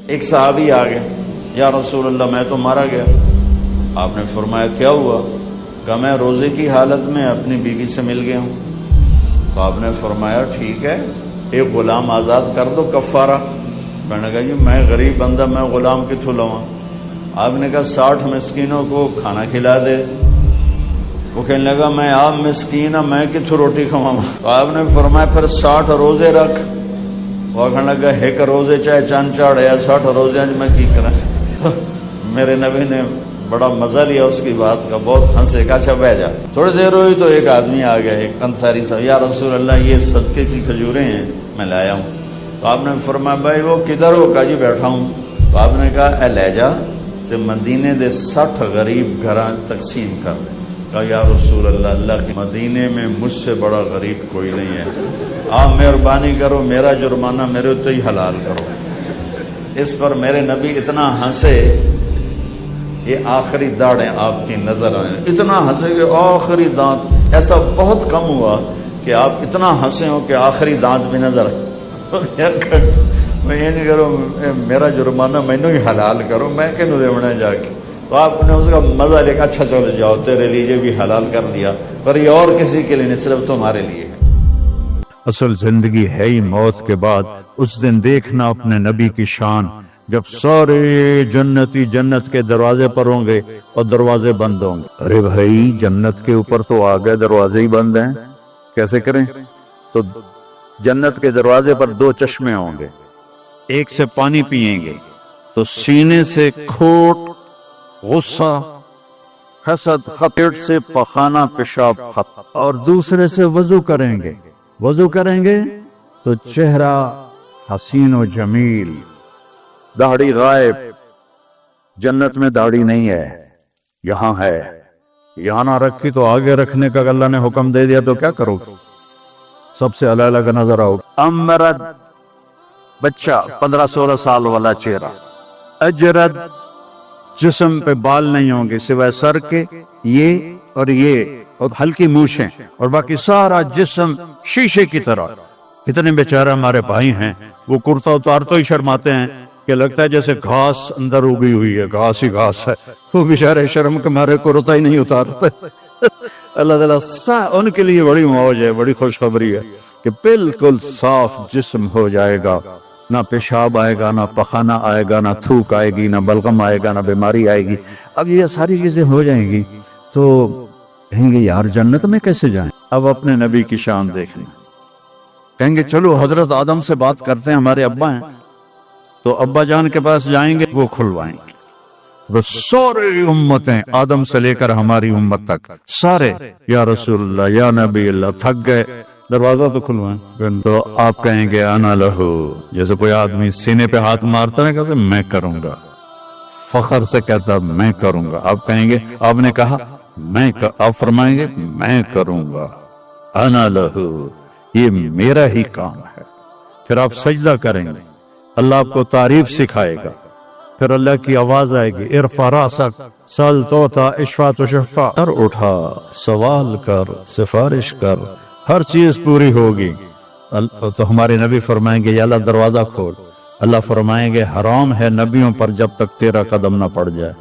ایک صحابی آ گیا، یا رسول اللہ میں تو مارا گیا۔ آپ نے فرمایا کیا ہوا؟ کہ میں روزے کی حالت میں اپنی بیوی سے مل گیا ہوں۔ تو آپ نے فرمایا ٹھیک ہے، ایک غلام آزاد کر دو کفارہ۔ میں نے کہا جی میں غریب بندہ، میں غلام کتوں لواں؟ آپ نے کہا 60 مسکینوں کو کھانا کھلا دے۔ وہ کہنے لگا میں آپ مسکین ہوں، میں کتوں روٹی کھواں؟ تو آپ نے فرمایا پھر 60 روزے رکھ۔ وہ کہنے لگا ایک روزے چاہے چند چاڑے یا 60 روزے میں کی کریں؟ تو میرے نبی نے بڑا مزہ لیا اس کی بات کا، بہت ہنسے، کہا اچھا بہ جا۔ تھوڑی دیر ہوئی تو ایک آدمی آ گیا، ایک انصاری صاحب، یا رسول اللہ یہ صدقے کی کھجوریں ہیں میں لایا ہوں۔ تو آپ نے فرمایا بھائی وہ کدھر ہو؟ کہا جی بیٹھا ہوں۔ تو آپ نے کہا اے لے جا تے مدینے دے 60 غریب گھراں تقسیم کر دے۔ کہا یا رسول اللہ، اللہ کے مدینے میں مجھ سے بڑا غریب کوئی نہیں ہے، آپ مہربانی کرو میرا جرمانہ میرے تو ہی حلال کرو۔ اس پر میرے نبی اتنا ہنسے، یہ آخری داڑیں آپ کی نظر آئیں، اتنا ہنسے کہ آخری دانت، ایسا بہت کم ہوا کہ آپ اتنا ہنسے ہو کہ آخری دانت بھی نظر آئے۔ میں یہ نہیں کرو میرا جرمانہ مینوں ہی حلال کرو، میں کہ دیونا جا کے۔ تو آپ نے اس کا مزہ لے کے اچھا چلو جاؤ تیرے لیے بھی حلال کر دیا، پر یہ اور کسی کے لیے نہیں، صرف تمہارے لیے ہے۔ اصل زندگی ہے ہی موت کے بعد۔ اس دن دیکھنا اپنے نبی کی شان، جب سارے جنتی جنت کے دروازے پر ہوں گے اور دروازے بند ہوں گے۔ ارے بھائی جنت کے اوپر تو آ گئے، دروازے ہی بند ہیں، کیسے کریں؟ تو جنت کے دروازے پر 2 چشمے ہوں گے، ایک سے پانی پئیں گے تو سینے سے کھوٹ، غصہ، حسد، خطیٹ سے پخانہ پیشاب ختم، اور دوسرے سے وضو کریں گے۔ وضو کریں گے تو چہرہ حسین و جمیل، داڑھی غائب۔ جنت میں داڑھی نہیں ہے، یہاں ہے۔ یہاں نہ رکھی تو آگے رکھنے کا اللہ نے حکم دے دیا تو کیا کرو؟ سب سے الگ الگ نظر آؤ۔ امرد بچہ 15-16 سال والا چہرہ، اجرد جسم پہ بال نہیں ہوں گے سوائے سر کے، یہ اور ہلکی مونچھیں، اور باقی سارا جسم شیشے کی طرح۔ اتنے بیچارے ہمارے بھائی ہیں، وہ کرتا اتار تو ہی شرماتے ہیں کہ لگتا ہے جیسے گھاس اندر اگی ہوئی ہے، گھاس ہی گھاس ہے۔ وہ بیچارے شرم کے مارے کرتا ہی نہیں اتارتے۔ اللہ تعالیٰ ان کے لیے بڑی موج ہے، بڑی خوشخبری ہے کہ بالکل صاف جسم ہو جائے گا، نہ پیشاب آئے گا، نہ پخانہ آئے گا، نہ تھوک آئے گی، نہ بلغم آئے گا، نہ بیماری آئے گی۔ اب یہ ساری چیزیں ہو جائیں گی تو کہیں گے یار جنت میں کیسے جائیں؟ اب اپنے نبی کی شان دیکھنا، کہیں گے چلو حضرت آدم سے بات کرتے ہیں، ہمارے ابا ہیں، تو ابا جان کے پاس جائیں گے، وہ کھلوائیں گے۔ وہ سارے امتیں آدم سے لے کر ہماری امت تک سارے یا رسول اللہ یا نبی اللہ تھک گئے، دروازہ تو کھلوائیں۔ تو آپ کہیں گے انا لہو، جیسے کوئی آدمی سینے پہ ہاتھ مارتا ہے، کہتے میں کروں گا، فخر سے کہتا میں کروں گا۔ آپ کہیں گے آپ نے کہا آپ فرمائیں گے میں کروں گا، انا لہو، یہ میرا ہی کام ہے۔ پھر آپ سجدہ کریں گے، اللہ آپ کو تعریف سکھائے گا، پھر اللہ کی آواز آئے گی ارفع راسک سل توتا اشفع تشفع، سر اٹھا سوال کر، سفارش کر، ہر چیز پوری ہوگی۔ تو ہمارے نبی فرمائیں گے یا اللہ دروازہ کھول۔ اللہ فرمائیں گے حرام ہے نبیوں پر جب تک تیرا قدم نہ پڑ جائے،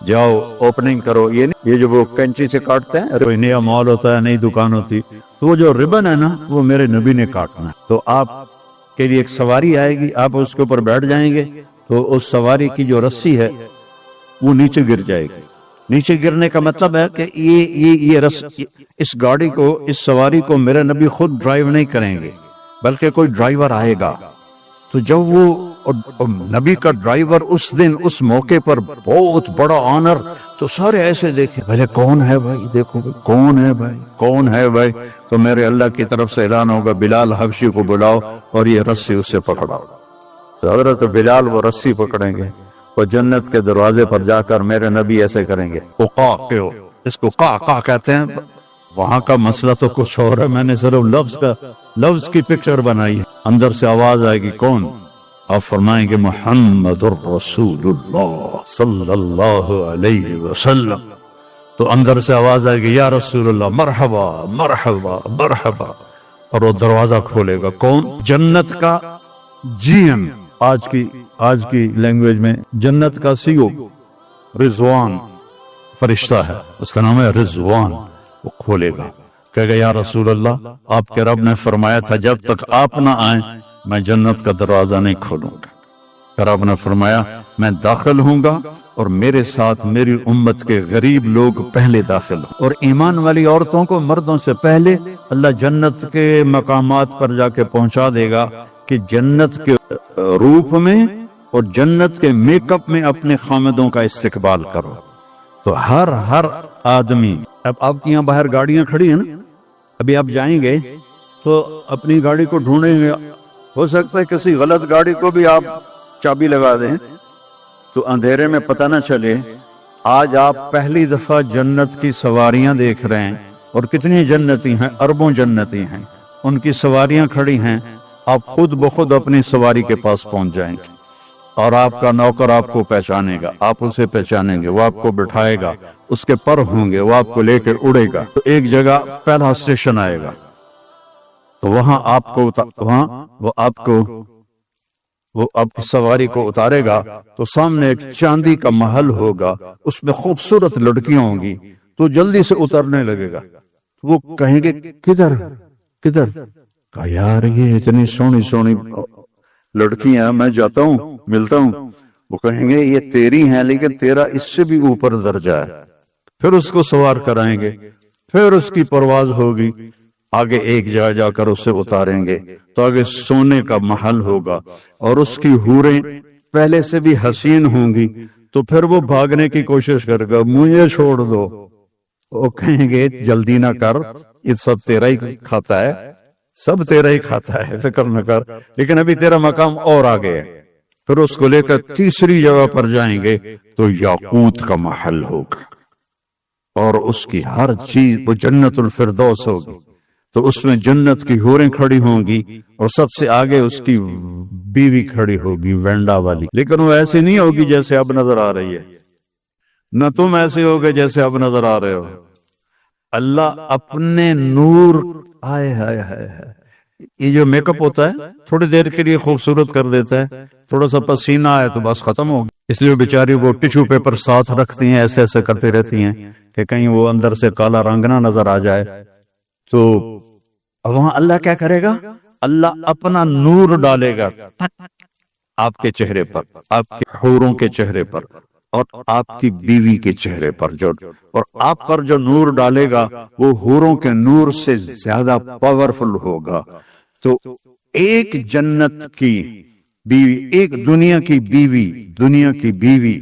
جاؤ اوپننگ کرو۔ یہ جو وہ کینچی سے کاٹتے ہیں، کوئی نیا مال ہوتا ہے، نئی دکان ہوتی، تو وہ جو ربن ہے نا وہ میرے نبی نے کاٹنا ہے۔ تو آپ کے لیے ایک سواری آئے گی، آپ اس کے اوپر بیٹھ جائیں گے تو اس سواری کی جو رسی ہے وہ نیچے گر جائے گی۔ نیچے گرنے کا مطلب ہے کہ اس گاڑی کو، اس سواری کو میرے نبی خود ڈرائیو نہیں کریں گے، بلکہ کوئی ڈرائیور آئے گا۔ تو جب وہ نبی کا ڈرائیور اس دن اس موقع پر بہت بڑا آنر، تو سارے ایسے دیکھیں بھلے کون ہے بھائی، دیکھو کون ہے بھائی، کون ہے بھائی؟ تو میرے اللہ کی طرف سے اعلان ہوگا بلال حبشی کو بلاؤ اور یہ رسی اس سے پکڑاؤ۔ تو حضرت بلال وہ رسی پکڑیں گے، وہ جنت کے دروازے پر جا کر میرے نبی ایسے کریں گے، اس کو قا کہتے ہیں، وہاں کا مسئلہ تو کچھ اور ہے، میں نے صرف لفظ کی پکچر بنائی ہے۔ اندر سے آواز آئے گی کون؟ آپ فرمائیں گے محمد الرسول اللہ صلی اللہ علیہ وسلم۔ تو اندر سے آواز آئے گی یا رسول اللہ مرحبا مرحبا مرحبا، اور وہ دروازہ کھولے گا کون؟ جنت کا جی ایم، آج کی آج کی لینگویج میں جنت کا CEO رضوان فرشتہ ہے، اس کا نام ہے رضوان، وہ کھولے گا، کہے گا یا رسول اللہ آپ کے رب نے فرمایا تھا جب تک آپ نہ آئیں میں جنت کا دروازہ نہیں کھولوں گا۔ پھر آپ نے فرمایا میں داخل ہوں گا اور میرے ساتھ میری امت کے غریب لوگ پہلے داخل ہوں، اور ایمان والی عورتوں کو مردوں سے پہلے اللہ جنت کے مقامات پر جا کے پہنچا دے گا کہ جنت کے روپ میں اور جنت کے میک اپ میں اپنے خامدوں کا استقبال کرو۔ تو ہر آدمی، اب آپ کی یہاں باہر گاڑیاں کھڑی ہیں نا، ابھی آپ جائیں گے تو اپنی گاڑی کو ڈھونڈیں گے، ہو سکتا ہے کسی غلط گاڑی کو بھی آپ چابی لگا دیں تو اندھیرے میں پتہ نہ چلے۔ آج آپ پہلی دفعہ جنت کی سواریاں دیکھ رہے ہیں، اور کتنی جنتی ہیں، اربوں جنتی ہیں، ان کی سواریاں کھڑی ہیں، آپ خود بخود اپنی سواری کے پاس پہنچ جائیں گے، اور آپ کا نوکر آپ کو پہچانے گا، آپ اسے پہچانیں گے، وہ آپ کو بٹھائے گا، اس کے پر ہوں گے، وہ آپ کو لے کے اڑے گا، تو ایک جگہ پہلا اسٹیشن آئے گا، تو وہاں آپ کو وہ آپ کی سواری کو اتارے گا، تو سامنے ایک چاندی کا محل ہوگا، اس میں خوبصورت لڑکیاں ہوں گی، تو جلدی سے اترنے لگے گا، وہ کہیں گے کدھر کہا یار یہ اتنی سونی لڑکیاں میں جاتا ہوں ملتا ہوں، وہ کہیں گے یہ تیری ہیں لیکن تیرا اس سے بھی اوپر درجہ ہے، پھر اس کو سوار کرائیں گے، پھر اس کی پرواز ہوگی، آگے ایک جگہ جا کر اسے اتاریں گے تو آگے سونے کا محل ہوگا، اور اس کی حوریں پہلے سے بھی حسین ہوں گی، تو پھر وہ بھاگنے کی کوشش کرے گا، مجھے چھوڑ دو، وہ کہیں گے جلدی نہ کر، یہ سب تیرا ہی کھاتا ہے، سب تیرا ہی کھاتا ہے، فکر نہ کر، لیکن ابھی تیرا مقام اور آگے ہے۔ پھر اس کو لے کر تیسری جگہ پر جائیں گے تو یاقوت کا محل ہوگا، اور اس کی ہر چیز وہ جنت الفردوس ہوگی، تو اس میں جنت کی حوریں کھڑی ہوں گی، اور سب سے آگے اس کی بیوی کھڑی ہوگی وینڈا والی، لیکن وہ ایسی نہیں ہوگی جیسے اب نظر آ رہی ہے، نہ تم ایسے ہوگے جیسے اب نظر آ رہے ہو۔ اللہ اپنے نور، آئے ہائے ہائے ہائے، یہ جو میک اپ ہوتا ہے تھوڑی دیر کے لیے خوبصورت کر دیتا ہے، تھوڑا سا پسینہ آئے تو بس ختم ہو گیا، اس لیے بیچاری وہ ٹشو پیپر ساتھ رکھتی ہیں، ایسے ایسے کرتی رہتی ہیں کہ کہیں وہ اندر سے کالا رنگ نہ نظر آ جائے۔ تو وہاں اللہ کیا کرے گا؟ اللہ اپنا نور ڈالے گا آپ کے چہرے پر، آپ کے حوروں کے چہرے پر، اور آپ کی بیوی کے چہرے پر، اور آپ پر جو نور ڈالے گا وہ حوروں کے نور سے زیادہ پاورفل ہوگا۔ تو ایک جنت کی بیوی، ایک دنیا کی بیوی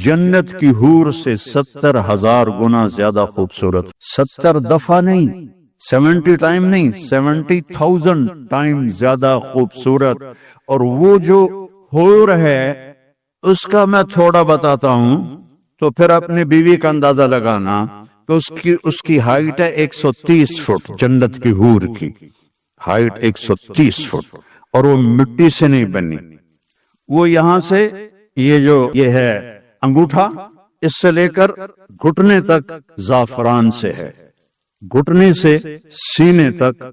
جنت کی حور سے 70,000 گنا زیادہ خوبصورت، 70 دفعہ نہیں، 70 ٹائم نہیں، 70,000 ٹائم زیادہ خوبصورت۔ اور وہ جو حور ہے اس کا میں تھوڑا بتاتا ہوں، تو پھر اپنی بیوی کا اندازہ لگانا کہ اس کی ہائٹ ہے 130 فٹ، جنت کی حور کی ہائٹ 130 فٹ، اور وہ مٹی سے نہیں بنی، وہ یہاں سے یہ ہے انگوٹھا، اس سے لے کر گھٹنے تک زعفران سے ہے، گھٹنے سے سینے تک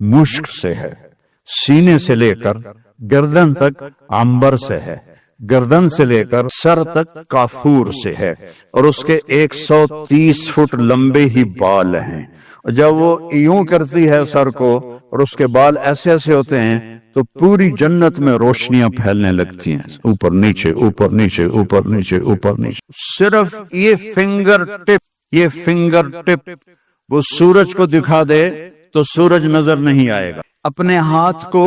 مشک سے ہے، سینے سے لے کر گردن تک عنبر سے ہے، گردن سے لے کر سر تک کافور سے ہے، اور اس کے 130 فٹ لمبے ہی بال ہیں، اور جب وہ یوں کرتی ہے سر کو اور اس کے بال ایسے ایسے ہوتے ہیں تو پوری جنت میں روشنیاں پھیلنے لگتی ہیں، اوپر نیچے اوپر نیچے اوپر نیچے اوپر نیچے۔ صرف یہ فنگر ٹپ وہ سورج کو دکھا دے تو سورج نظر نہیں آئے گا، اپنے ہاتھ کو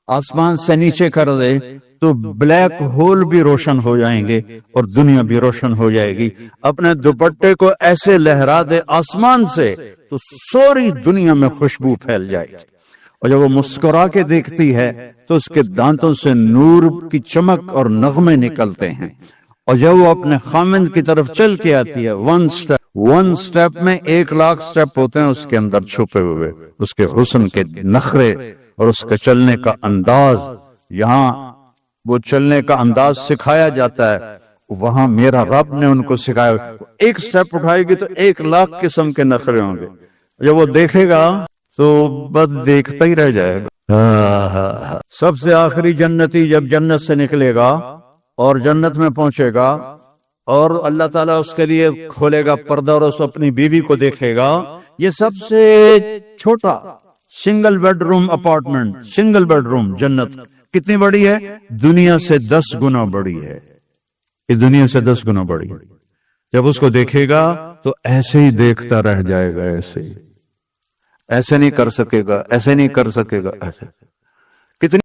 آسمان سے نیچے کر دے تو بلیک ہول بھی روشن ہو جائیں گے اور دنیا بھی روشن ہو جائے گی، اپنے دوپٹے کو ایسے لہرا دے آسمان سے تو سوری دنیا میں خوشبو پھیل جائے گی، اور جب وہ مسکرا کے دیکھتی ہے تو اس کے دانتوں سے نور کی چمک اور نغمے نکلتے ہیں، اور جب وہ اپنے خامند کی طرف چل کے آتی ہے، ون سٹیپ میں 1,00,000 سٹیپ ہوتے ہیں اس کے اندر چھپے ہوئے، اس کے حسن کے نخرے اور اس کے چلنے کا انداز، یہاں وہ چلنے کا انداز سکھایا جاتا ہے، وہاں میرا رب نے ان کو سکھایا، ایک سٹیپ اٹھائے گی تو 1,00,000 قسم کے نخرے ہوں گے، جب وہ دیکھے گا تو بس دیکھتا ہی رہ جائے گا، سب سے آخری جنتی جب جنت سے نکلے گا اور جنت میں پہنچے گا اور اللہ تعالیٰ اس کے لیے کھولے گا پردہ اور اس اپنی بیوی کو دیکھے گا، یہ سب سے چھوٹا single bed room apartment, single bed room جنت کتنی بڑی ہے؟ دنیا سے 10 گنا بڑی ہے، اس دنیا سے 10 گنا بڑی۔ جب اس کو دیکھے گا تو ایسے ہی دیکھتا رہ جائے گا، ایسے ہی، ایسے نہیں کر سکے گا، ایسے نہیں کر سکے گا، ایسے کتنی